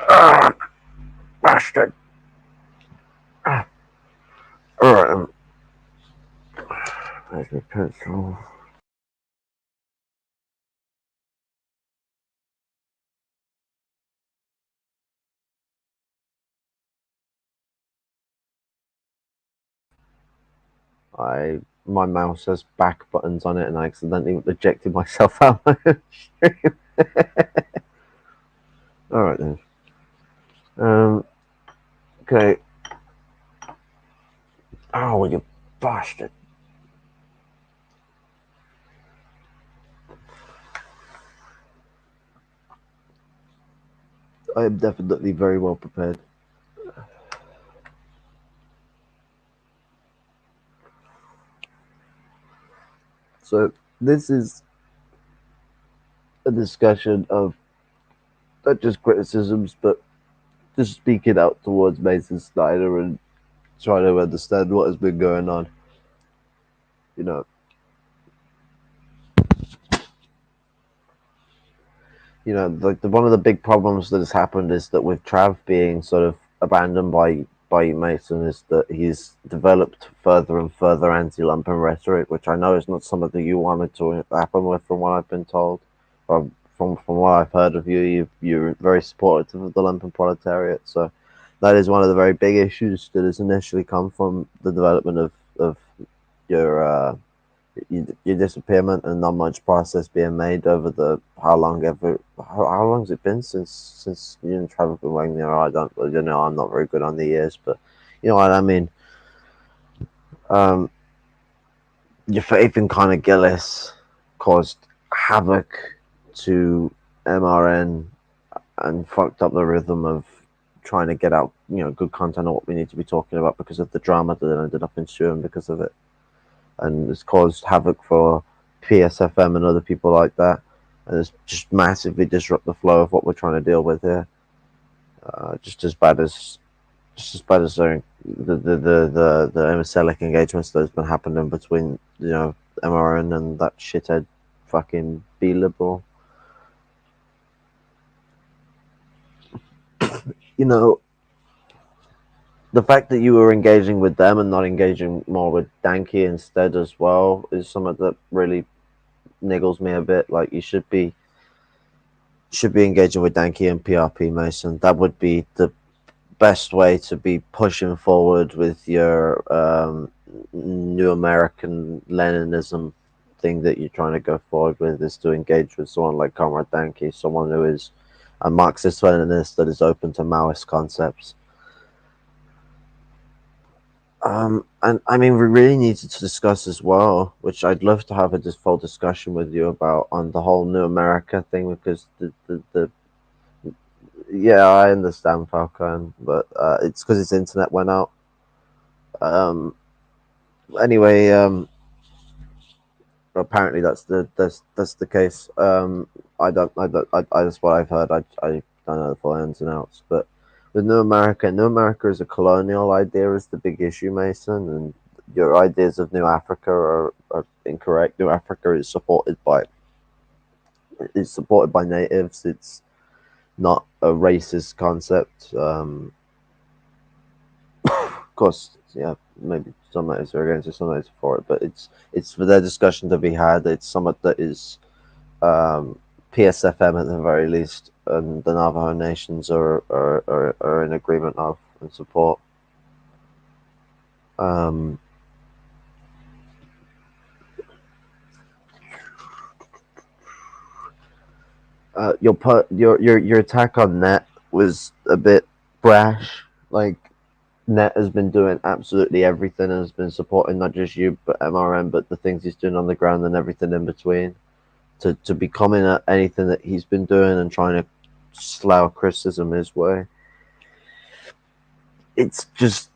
Ah, bastard. Ah, alright, there's my pencil. My mouse has back buttons on it, and I accidentally ejected myself out of my stream. All right then. Okay. Oh, you bastard! I am definitely very well prepared. So this is a discussion of not just criticisms, but just speaking out towards Mason Steiner and trying to understand what has been going on. You know, like one of the big problems that has happened is that with Trav being sort of abandoned by Mason, is that he's developed further and further anti-Lumpen rhetoric, which I know is not something that you wanted to happen with, from what I've been told, or from what I've heard of you. You're very supportive of the Lumpen proletariat, so that is one of the very big issues that has initially come from the development of your your disappearance and not much process being made over the how long has it been since you and Trevor been working there? I don't, I'm not very good on the years, but you know what I mean. Um, your faith in Conor Gillis caused havoc to MRN and fucked up the rhythm of trying to get out, good content of what we need to be talking about because of the drama that ended up ensuing because of it. And it's caused havoc for PSFM and other people like that, and it's just massively disrupt the flow of what we're trying to deal with here. Just as bad as the Emiselic engagements that's been happening between MRN and that shithead fucking B liberal. You know, the fact that you were engaging with them and not engaging more with Danke instead as well is something that really niggles me a bit. Like, you should be engaging with Danke and PRP Mason. That would be the best way to be pushing forward with your new American Leninism thing that you're trying to go forward with, is to engage with someone like Comrade Danke, someone who is a Marxist Leninist that is open to Maoist concepts. And I mean, we really needed to discuss as well, which I'd love to have a full discussion with you about, on the whole New America thing, because the yeah, I understand Falcon, but it's because his internet went out. Um, anyway, apparently that's the case. I that's what I've heard. I don't know the full ins and outs, but with New America is a colonial idea is the big issue, Mason, and your ideas of New Africa are incorrect. New Africa is supported by natives. It's not a racist concept. Of course, yeah, maybe some natives are against it, some natives are for it, but it's for their discussion to be had. It's somewhat that is PSFM at the very least, and the Navajo nations are in agreement of and support. Um, your attack on Net was a bit brash. Like, Net has been doing absolutely everything and has been supporting not just you but MRM, but the things he's doing on the ground and everything in between. To be coming at anything that he's been doing and trying to slough criticism his way, it's just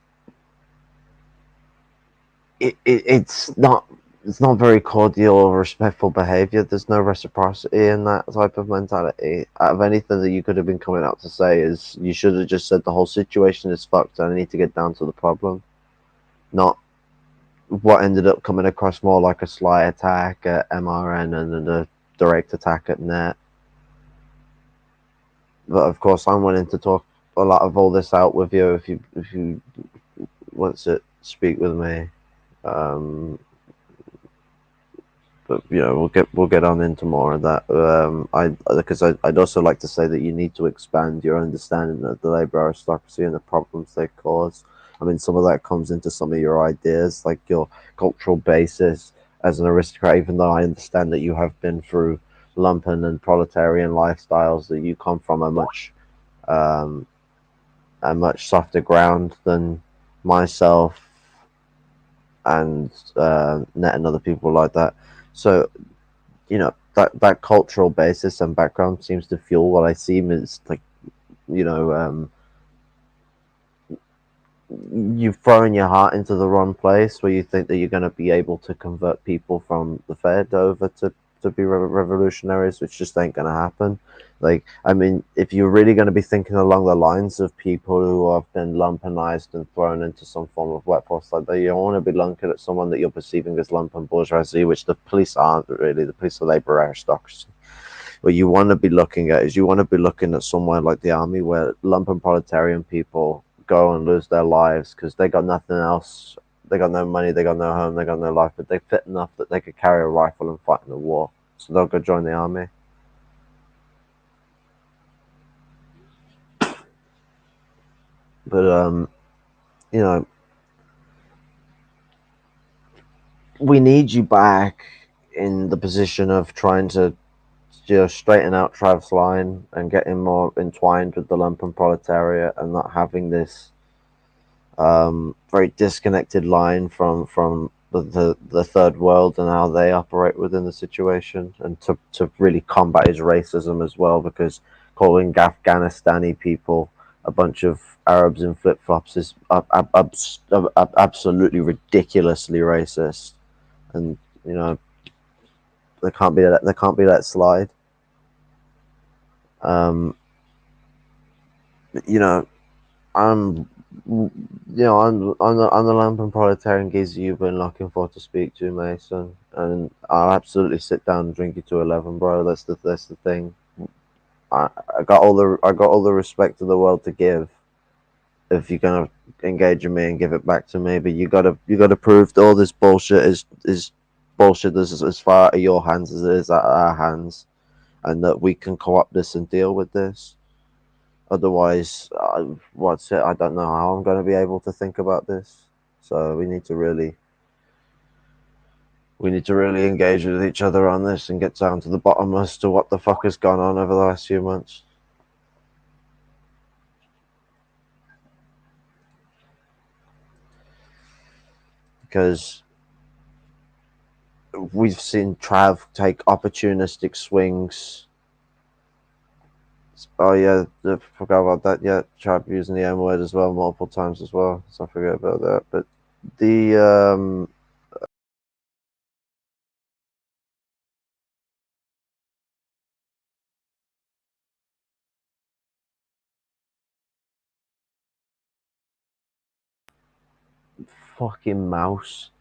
it's not very cordial or respectful behavior. There's no reciprocity in that type of mentality. Out of anything that you could have been coming out to say, is you should have just said the whole situation is fucked and I need to get down to the problem, not what ended up coming across more like a sly attack at MRN and then a direct attack at Net. But of course, I'm willing to talk a lot of all this out with you if you want to speak with me. But we'll get on into more of that. I'd also like to say that you need to expand your understanding of the labor aristocracy and the problems they cause. I mean, some of that comes into some of your ideas, like your cultural basis as an aristocrat. Even though I understand that you have been through lumpen and proletarian lifestyles, that you come from um, a much softer ground than myself and Net and other people like that. So that cultural basis and background seems to fuel what I see as like you know you've thrown your heart into the wrong place where you think that you're going to be able to convert people from the Fed over to be revolutionaries, which just ain't going to happen. Like, I mean, if you're really going to be thinking along the lines of people who have been lumpenized and thrown into some form of workforce like that, you don't want to be looking at someone that you're perceiving as lumpen bourgeoisie, which the police aren't really. The police are labor aristocracy. What you want to be looking at is you want to be looking at somewhere like the army where lumpen proletarian people go and lose their lives because they got nothing else. They got no money, they got no home, they got no life, but they fit enough that they could carry a rifle and fight in the war. So they'll go join the army. But you know, we need you back in the position of trying to straighten out Trav's line and get him more entwined with the lumpen proletariat and not having this very disconnected line from the third world and how they operate within the situation, and to really combat his racism as well, because calling Afghanistani people a bunch of Arabs in flip flops is absolutely ridiculously racist, and you know they can't be let slide. Um, you know, I'm I'm the lumpen proletarian geezer you've been looking for to speak to, Mason, and I'll absolutely sit down and drink you to 11, bro. That's the thing. I got all the respect in the world to give if you're gonna engage in me and give it back to me, but you gotta prove that all this bullshit is bullshit as far out of your hands as it is out of our hands, and that we can co-opt this and deal with this. Otherwise, what's it? I don't know how I'm going to be able to think about this. So we need to really engage with each other on this and get down to the bottom as to what the fuck has gone on over the last few months. Because we've seen Trav take opportunistic swings. Oh yeah, I forgot about that. Yeah, Trav using the M word as well multiple times as well. So I forget about that. But the fucking mouse,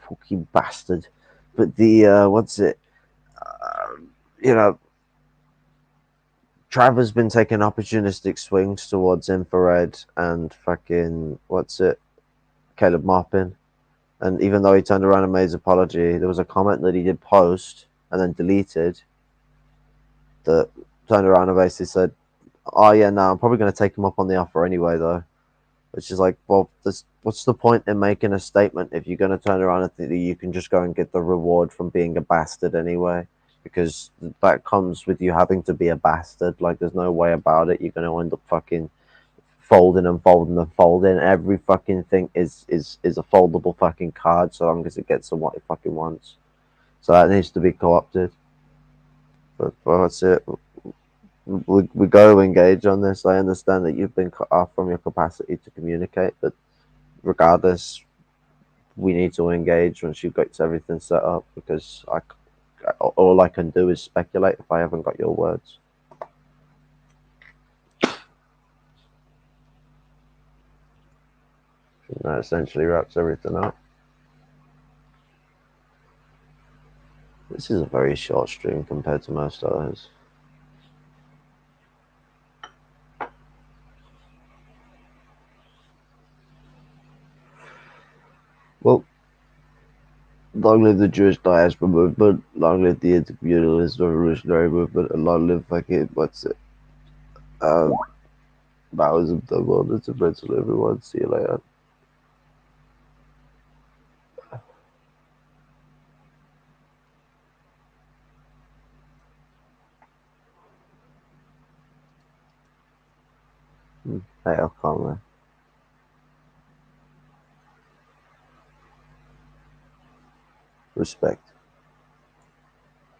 fucking bastard. But the what's it? Uh, you know, Trav been taking opportunistic swings towards infrared and fucking what's it? Caleb Maupin. And even though he turned around and made his apology, there was a comment that he did post and then deleted that turned around and basically said, "Oh yeah, no, I'm probably going to take him up on the offer anyway, though." Which is like, well, what's the point in making a statement if you're going to turn around and think that you can just go and get the reward from being a bastard anyway? Because that comes with you having to be a bastard. Like, there's no way about it. You're going to end up fucking folding and folding and folding. Every fucking thing is a foldable fucking card so long as it gets what it fucking wants. So that needs to be co-opted. But well, that's it. We go to engage on this. I understand that you've been cut off from your capacity to communicate, but regardless, we need to engage once you've got everything set up because all I can do is speculate if I haven't got your words. And that essentially wraps everything up. This is a very short stream compared to most others. Well, long live the Jewish diaspora movement, long live the intercommunalist revolutionary movement, and long live fucking, what's it? Um, Maoism, the world. It's a mental everyone. See you later. Hey, I'll call man. Respect.